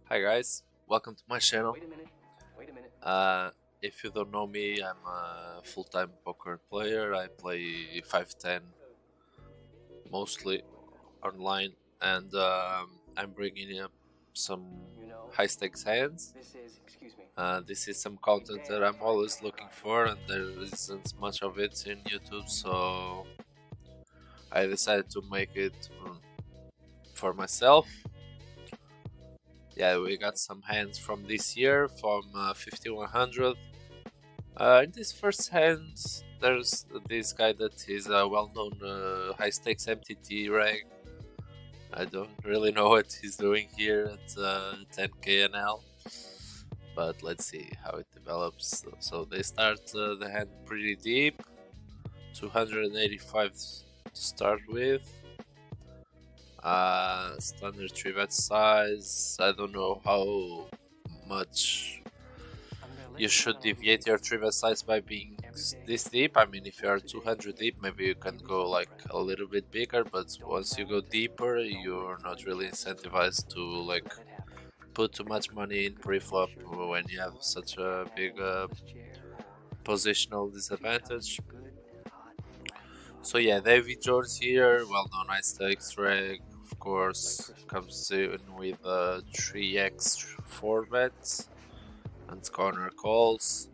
Hi guys, welcome to my channel. Wait a minute. Wait a minute. If you don't know me, I'm a full-time poker player. I play 510 mostly online, and I'm bringing up some You know, high-stakes hands. excuse me. This is some content that I'm always looking for, and there isn't much of it in YouTube, so I decided to make it for myself. Yeah, we got some hands from this year, from 5100. In this first hand, there's this guy that is a well-known high-stakes MTT rank. I don't really know what he's doing here at 10k NL, but let's see how it develops. So they start the hand pretty deep, 285 to start with. Standard 3-bet size. I don't know how much you should deviate your 3-bet size by being this deep. I mean, if you are 200 deep, maybe you can go like a little bit bigger, but once you go deeper, you're not really incentivized to like put too much money in pre-flop when you have such a big positional disadvantage. So yeah, David Jones here, well-known high stakes reg, of course, comes in with 3x 4-bet and corner calls.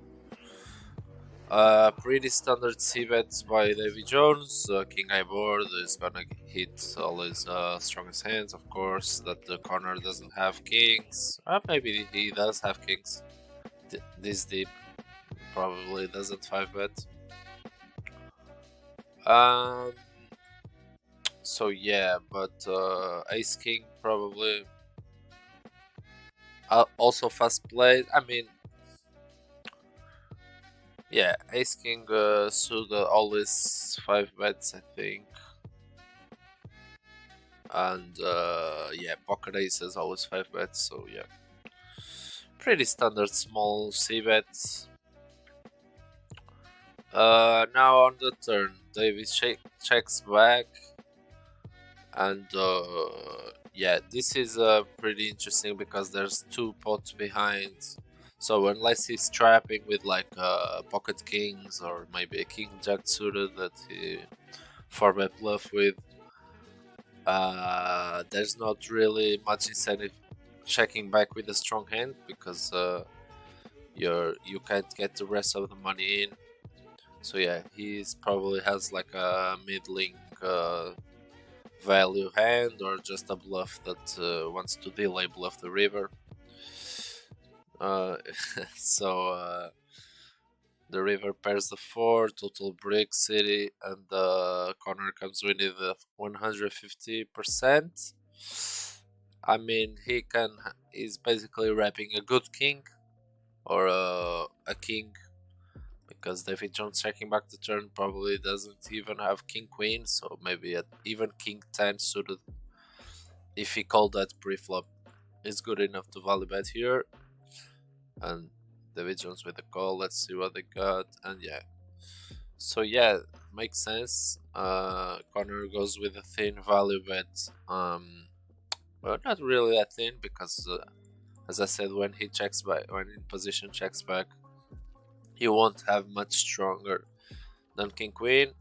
Pretty standard c-bets by Davy Jones. King high board is gonna hit all his strongest hands, of course. That the corner doesn't have kings. Maybe he does have kings. This deep probably doesn't 5-bet. So yeah, but ace king probably. Also fast played. I mean, yeah, ace king should always 5-bets, I think. And yeah, pocket ace is always 5-bets, so yeah. Pretty standard small c-bets. Now on the turn, David checks back. And yeah, this is pretty interesting because there's two pots behind. So unless he's trapping with like pocket kings or maybe a king jack suited that he 4-bet bluff with, there's not really much incentive checking back with a strong hand because you can't get the rest of the money in. So yeah, he's probably has like a middling value hand or just a bluff that wants to delay bluff the river. So the river pairs the 4, total brick city, and the corner comes with the 150%. I mean, he's basically wrapping a good king or a king, because David Jones checking back the turn probably doesn't even have king queen, so maybe even king 10 suited, if he called that pre-flop, is good enough to value bet here. And David Jones with the call. Let's see what they got. And yeah, so yeah, makes sense. Connor goes with a thin value bet. Well, not really that thin because, as I said, when he checks back, when in position checks back, he won't have much stronger than king queen.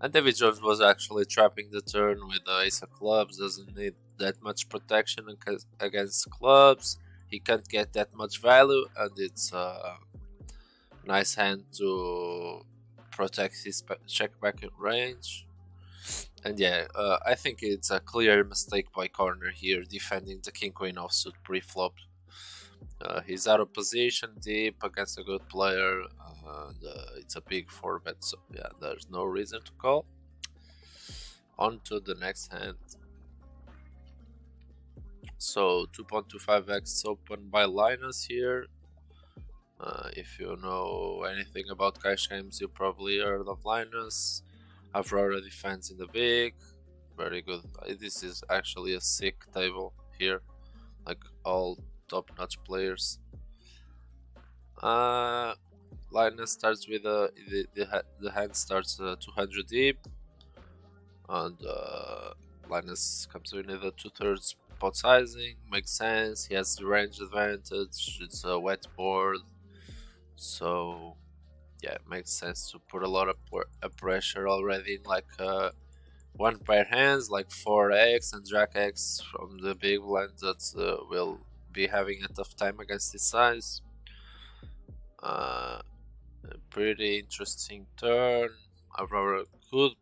And David Jones was actually trapping the turn with the ace of clubs. Doesn't need that much protection against clubs. He can't get that much value, and it's a nice hand to protect his check back in range. And yeah, I think it's a clear mistake by corner here, defending the king queen offsuit pre-flop. He's out of position deep against a good player, and it's a big 4-bet, so yeah, there's no reason to call. On to the next hand. So 2.25x open by Linus here. If you know anything about cash games, you probably heard of Linus. Aurora defense in the big, very good. This is actually a sick table here, like all top-notch players. Linus starts with the hand starts 200 deep, and Linus comes in with a 2/3 pot sizing, makes sense. He has the range advantage, it's a wet board, so yeah, it makes sense to put a lot of pressure already in like one pair hands, like 4x and Jack X from the big blinds that will be having a tough time against this size. A pretty interesting turn. Aurora could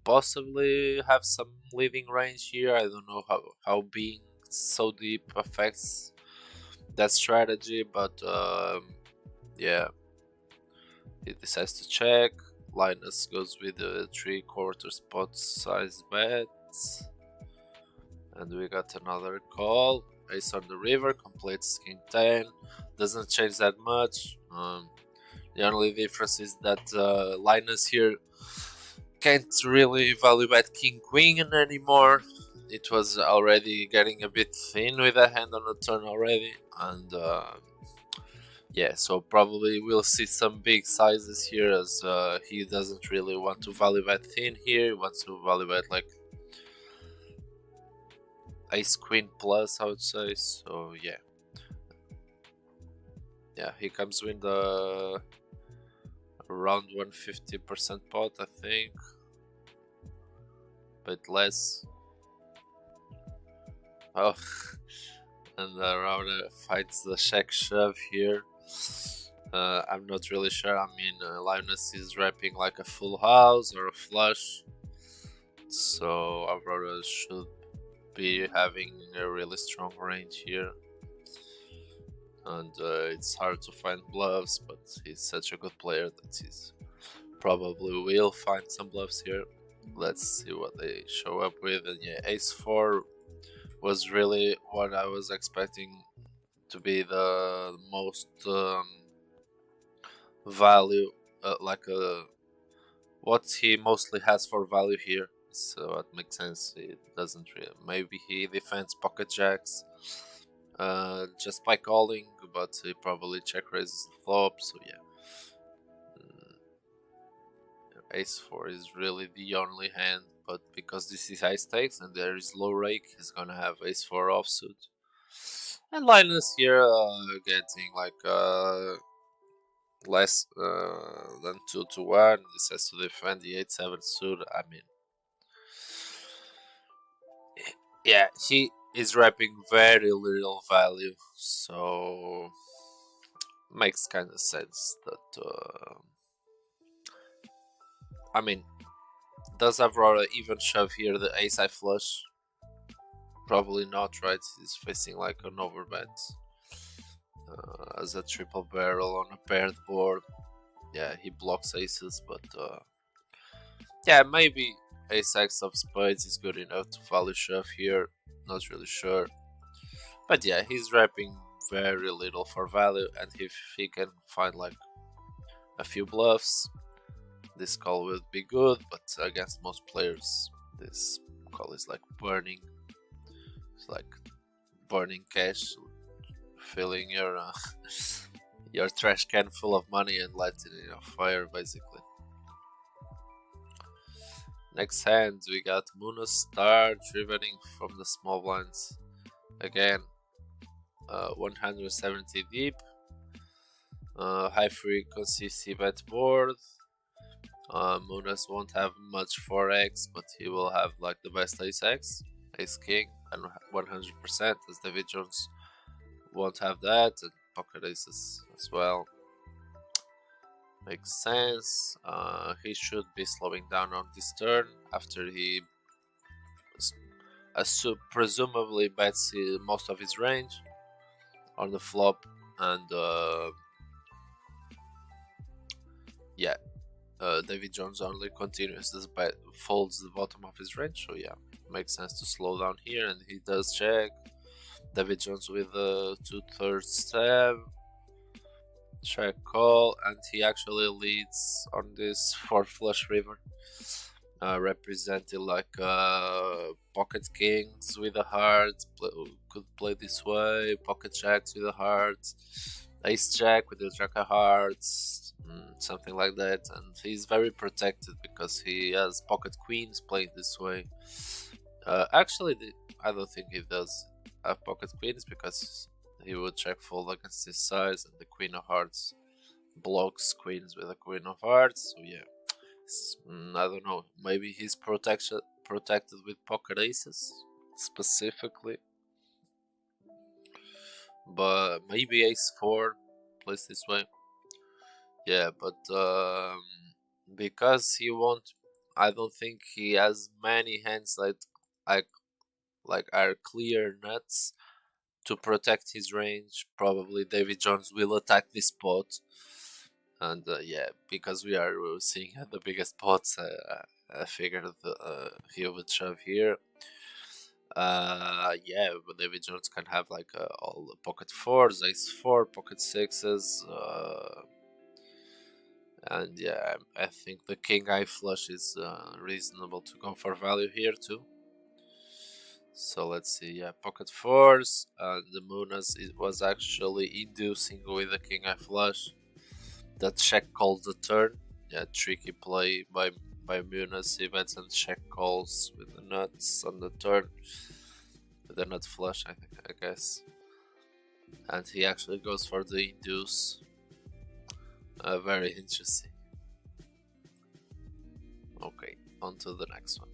possibly have some leading range here. I don't know how being so deep affects that strategy, but yeah, he decides to check. Linus goes with the 3/4 pot size bet, and we got another call. Ace on the river, completes king 10. Doesn't change that much. The only difference is that Linus here can't really value bet king queen anymore. It was already getting a bit thin with a hand on the turn already, and yeah, so probably we'll see some big sizes here, as he doesn't really want to value bet thin here. He wants to value bet like ace queen plus, I would say. So yeah, he comes with the around 150% pot, I think, but less. Oh, and Router fights the check shove here. I'm not really sure. I mean, Linus is wrapping like a full house or a flush, so Aurora should be having a really strong range here. And it's hard to find bluffs, but he's such a good player that he's probably will find some bluffs here. Let's see what they show up with. And yeah, ace 4 was really what I was expecting to be the most value, what he mostly has for value here. So it makes sense. It doesn't really. Maybe he defends pocket jacks just by calling, but he probably check raises the flop. So yeah, ace 4 is really the only hand. But because this is high stakes and there is low rake, he's gonna have ace 4 offsuit. And Linus here getting like less than 2-1. This has to defend the 8-7 suit. I mean, yeah, he is wrapping very little value, so makes kind of sense that. I mean, does Aurora even shove here the ace high flush? Probably not, right? He's facing like an overbet as a triple barrel on a paired board. Yeah, he blocks aces, but yeah, maybe ace x of spades is good enough to value shove here. Not really sure, but yeah, he's wrapping very little for value, and if he can find like a few bluffs, this call will be good. But against most players, this call is like burning. It's like burning cash, filling your your trash can full of money and lighting it on fire, basically. Next hand, we got Muno Star drivening from the small blinds. Again, 170 deep, high frequency c-bet board. Munoz won't have much 4x, but he will have like the best ace x, ace king, and 100%, as David Jones won't have that, and pocket aces as well. Makes sense. He should be slowing down on this turn after he presumably bets most of his range on the flop, and yeah, David Jones only continues this bet, folds the bottom of his range, so yeah, makes sense to slow down here, and he does check. David Jones with a 2/3 stab, check call, and he actually leads on this 4 flush river, represented like pocket kings with a heart, could play this way, pocket jacks with a heart, ace jack with a jack of hearts, something like that, and he's very protected because he has pocket queens playing this way. Actually, I don't think he does have pocket queens because he would check fold against his size, and the queen of hearts blocks queens with a queen of hearts. So yeah, I don't know. Maybe he's protected with pocket aces specifically, but maybe ace 4 plays this way. Yeah, but because he won't, I don't think he has many hands like are clear nuts to protect his range. Probably David Jones will attack this pot, and yeah, because we are seeing the biggest pots, I figured he would shove here. Yeah, but David Jones can have like all the pocket 4s, ace 4, pocket 6s, and yeah, I think the king eye flush is reasonable to go for value here too. So let's see, yeah, pocket 4s, and the Munas was actually inducing with the king eye flush. That check called the turn. Yeah, tricky play by Munas. He bets and check calls with the nuts on the turn. With the nut flush, I guess. And he actually goes for the induce. Very interesting. Okay, on to the next one.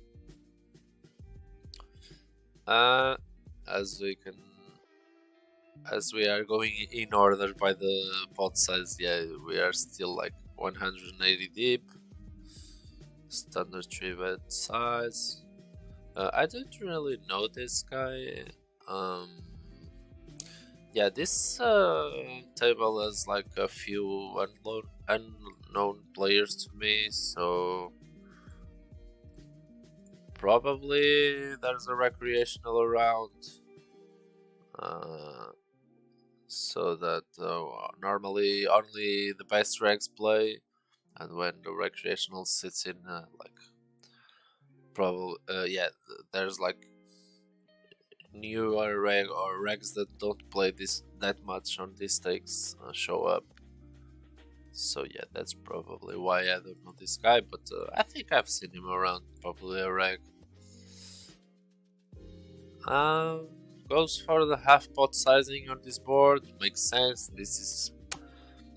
As we are going in order by the pot size, yeah, we are still like 180 deep. Standard 3-bet size. I don't really know this guy. Yeah, this table has like a few unknown players to me, so probably there's a recreational around. So that normally only the best regs play, and when the recreational sits in like probably yeah, there's like newer regs that don't play this that much on these stakes show up. So yeah, that's probably why I don't know this guy, but I think I've seen him around, probably a reg. Goes for the half pot sizing on this board, makes sense. This is,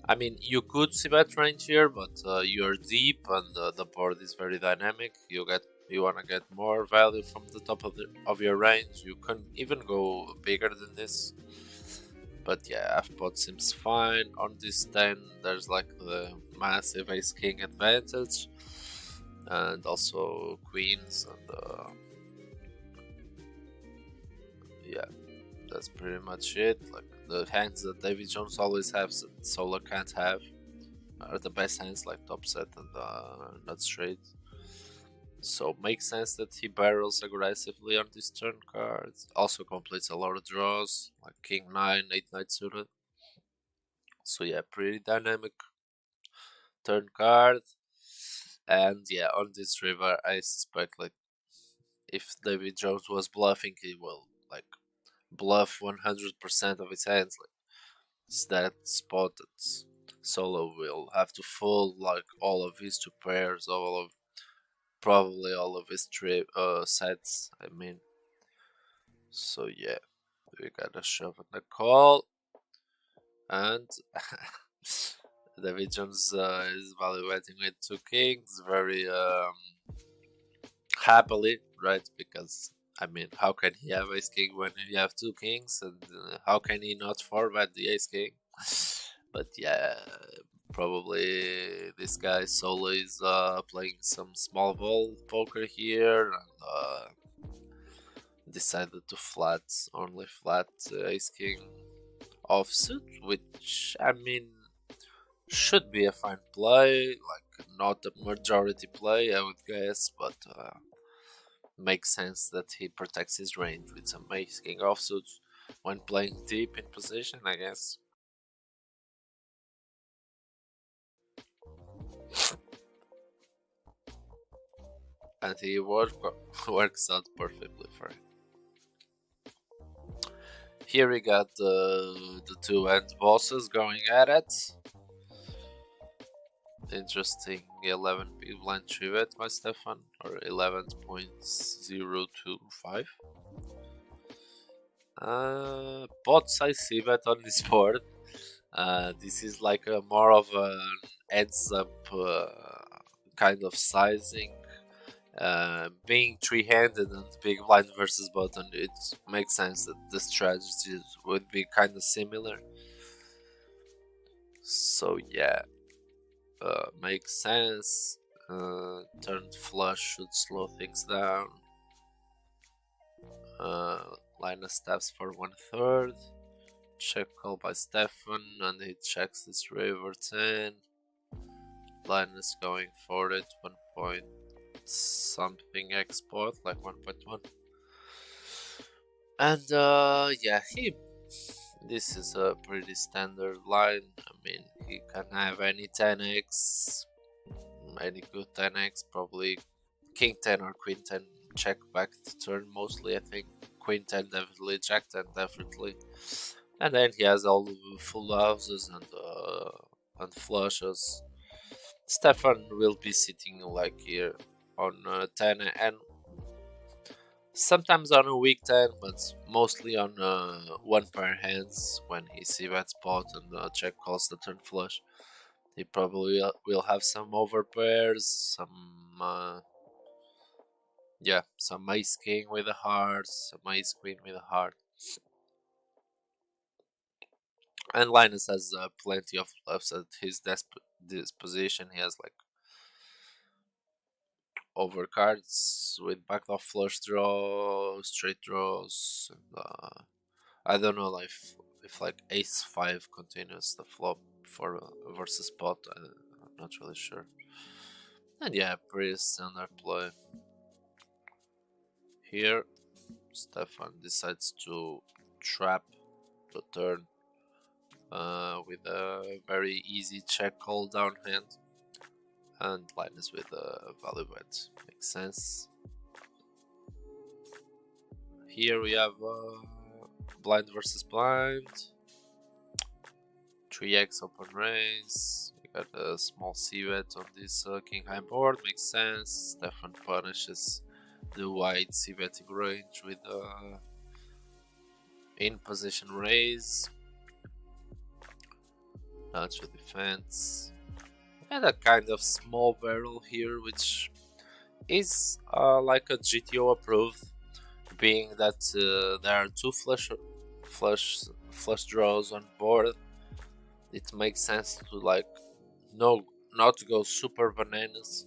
I mean, you could see bet range here, but you're deep and the board is very dynamic. You wanna get more value from the top of your range. You can even go bigger than this. But yeah, half pot seems fine. On this 10, there's like the massive ace king advantage, and also queens, and yeah, that's pretty much it. Like the hands that David Jones always has, that Solo can't have, are the best hands, like top set and nut straight. So makes sense that he barrels aggressively on this turn cards. Also completes a lot of draws, like king 9, 8-9 suited. So yeah, pretty dynamic turn card. And yeah, on this river, I suspect like if David Jones was bluffing, he will like bluff 100% of his hands. Like it's that spot that Solo will have to fold like all of his two pairs, probably all of his sets. I mean, so yeah, we got a shove and a call, and David Jones is evaluating with two kings very happily, right? Because I mean, how can he have ace king when you have two kings, and how can he not format the ace king? But yeah, probably this guy Solo is playing some small ball poker here, and decided to only flat ace king offsuit, which I mean should be a fine play, like not a majority play, I would guess, but makes sense that he protects his range with some ace king offsuit when playing deep in position, I guess. And he works out perfectly for him. Here we got the two end bosses going at it. Interesting 11 big blind 3-bet by Stefan, or 11.025. Both sides see bet on this board. This is like a more of an heads up kind of sizing. Being three-handed and big blind versus button, it makes sense that the strategies would be kind of similar. So yeah, makes sense. Turned flush should slow things down. Linus taps for 1/3. Check call by Stefan, and he checks his river 10. Linus going for it, 1 point something export, like 1.1. And yeah, this is a pretty standard line. I mean, he can have any 10x, any good 10x, probably king 10 or queen 10 check back to turn mostly. I think queen 10 definitely, jack 10 definitely. And then he has all the full houses and flushes. Stefan will be sitting like here on 10 and sometimes on a weak 10, but mostly on one pair hands when he see that spot and check calls the turn flush. He probably will have some over pairs, some ace king with a heart, some ace queen with a heart. And Linus has plenty of bluffs at his disposition. He has like over cards with backup flush draws, straight draws, and I don't know if like ace 5 continues the flop for versus pot. I'm not really sure. And yeah, pretty standard play. Here, Stefan decides to trap the turn with a very easy check call down hand, and Linus with a value bet. Makes sense. Here we have blind versus blind. 3x open raise. We got a small c-bet on this king high board. Makes sense. Stefan punishes the wide c-betting range with in position raise. Natural defense. And a kind of small barrel here, which is like a GTO approved, being that there are two flush draws on board. It makes sense to like not go super bananas.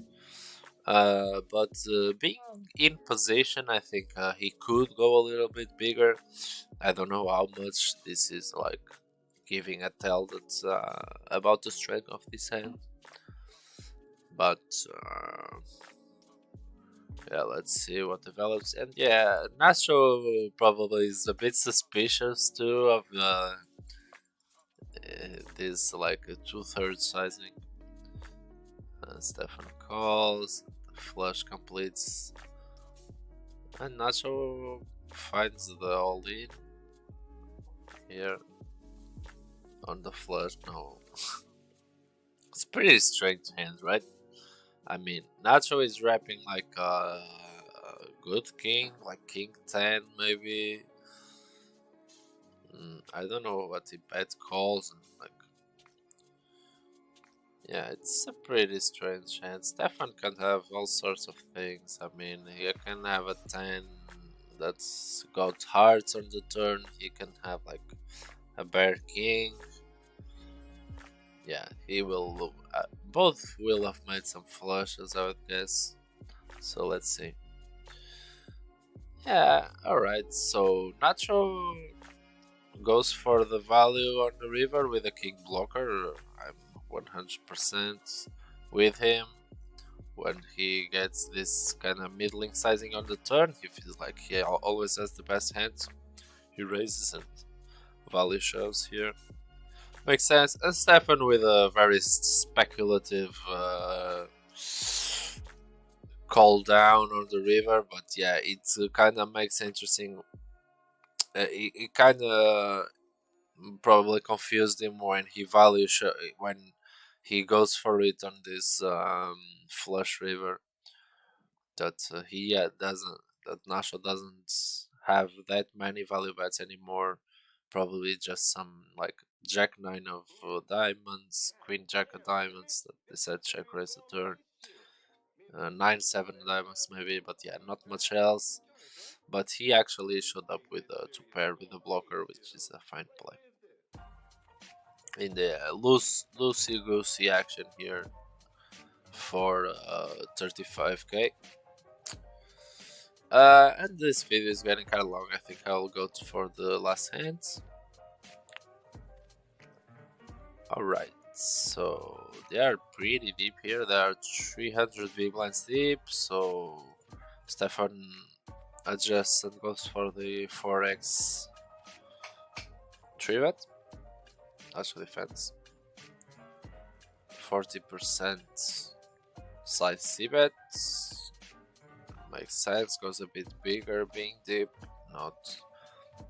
But being in position, I think he could go a little bit bigger. I don't know how much this is like giving a tell that's about the strength of this hand. But yeah, let's see what develops. And yeah, Nacho probably is a bit suspicious too of this like a 2/3 sizing. Stefan calls, flush completes, and Nacho finds the all-in here on the flush. No, it's pretty strange hand, right? I mean, Nacho is wrapping like a good king, like king 10 maybe. I don't know what he bet calls and like. Yeah, it's a pretty strange hand. Stefan can have all sorts of things. I mean, he can have a 10 that's got hearts on the turn. He can have like a bear king. Yeah, he will. Both will have made some flushes, I would guess. So let's see. Yeah, alright. So Nacho goes for the value on the river with a king blocker. I'm 100% with him. When he gets this kind of middling sizing on the turn, he feels like he always has the best hands. He raises and value shows here. Makes sense. And Stefan with a very speculative call down on the river, but yeah, it kind of makes interesting. It kind of probably confused him when he when he goes for it on this flush river that he doesn't that Nasha doesn't have that many value bets anymore. Probably just some like Jack 9 of diamonds, Queen Jack of diamonds that they said check raise the turn. 9-7 diamonds maybe, but yeah, not much else. But he actually showed up with to pair with the blocker, which is a fine play. In the loosey goosey action here for 35k. And this video is getting kind of long. I think I'll go for the last hands. Alright, so they are pretty deep here. They are 300 big blinds deep, so Stefan adjusts and goes for the 4x 3-bet. Actually defense. 40% size c-bet. Makes sense, goes a bit bigger being deep.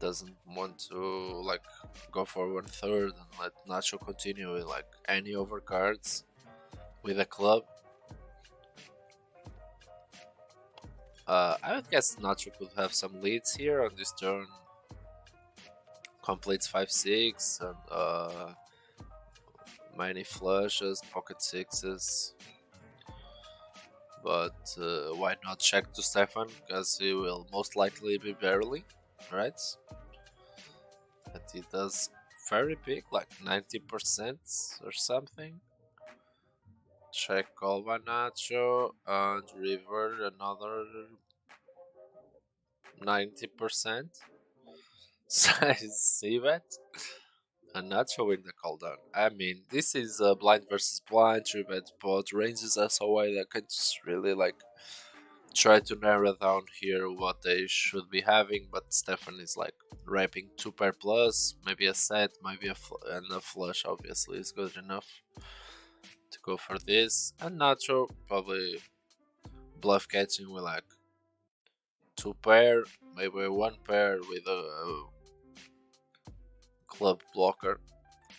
Doesn't want to like go for 1/3 and let Nacho continue with like any overcards with a club. I would guess Nacho could have some leads here on this turn. Completes 5-6 and many flushes, pocket sixes. But why not check to Stefan, because he will most likely be barely, right? And he does very big, like 90% or something. Check call by Nacho and revert another 90%. Size c-bet. And Nacho win the call down. I mean, this is a blind versus blind 3-bet, but ranges are so wide I can just really like try to narrow down here what they should be having. But Stefan is like wrapping 2-pair plus, maybe a set, maybe and a flush obviously is good enough to go for this. And Nacho probably bluff catching with like 2-pair, maybe 1-pair with a club blocker.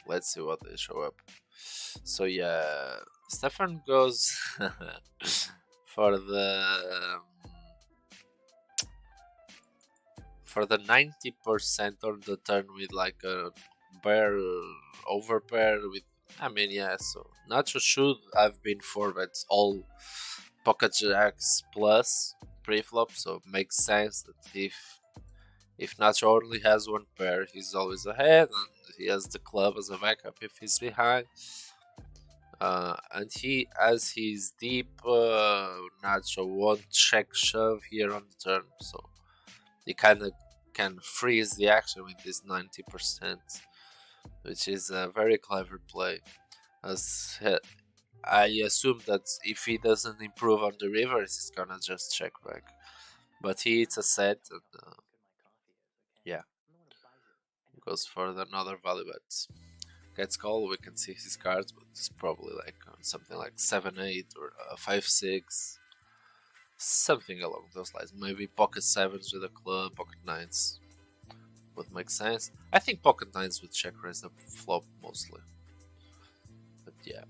Let's see what they show up. So yeah, Stefan goes for the 90% on the turn with like a pair over pair with. I mean, yeah. So Nacho should have been 4-bets all pocket jacks plus pre-flop. So makes sense that if Nacho only has 1 pair, he's always ahead, and he has the club as a backup if he's behind. And as he's deep, Nacho won't check shove here on the turn, so he kind of can freeze the action with this 90%, which is a very clever play. As I assume that if he doesn't improve on the rivers, he's gonna just check back. But he hits a set, and yeah, goes for another value bet. Gets called, we can see his cards, but it's probably like something like 7-8 or 5-6, something along those lines. Maybe pocket 7s with a club, pocket 9s would make sense. I think pocket 9s would check raise the flop mostly, but yeah,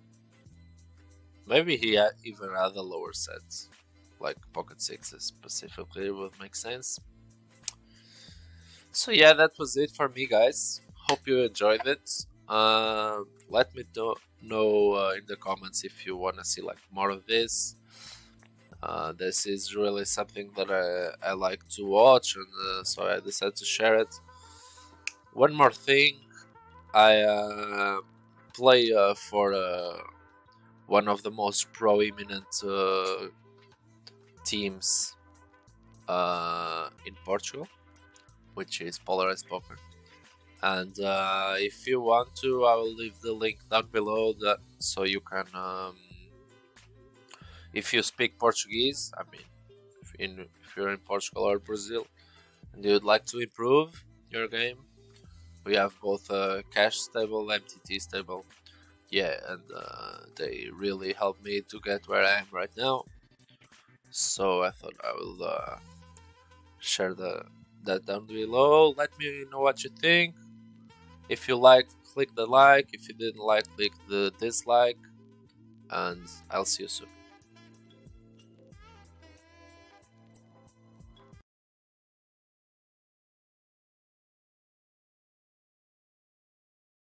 maybe he even had the lower sets, like pocket 6s specifically would make sense. So yeah, that was it for me, guys. Hope you enjoyed it. Let me know in the comments if you want to see like more of this. This is really something that I like to watch, and so I decided to share it. One more thing, I play for one of the most prominent teams in Portugal, which is Polarized Poker. And if you want to, I will leave the link down below so you can, if you speak Portuguese, I mean, if you're in Portugal or Brazil and you'd like to improve your game, we have both a cash stable, MTT stable. Yeah, and they really helped me to get where I am right now. So I thought I will share that down below. Let me know what you think. If you liked, click the like. If you didn't like, click the dislike. And I'll see you soon.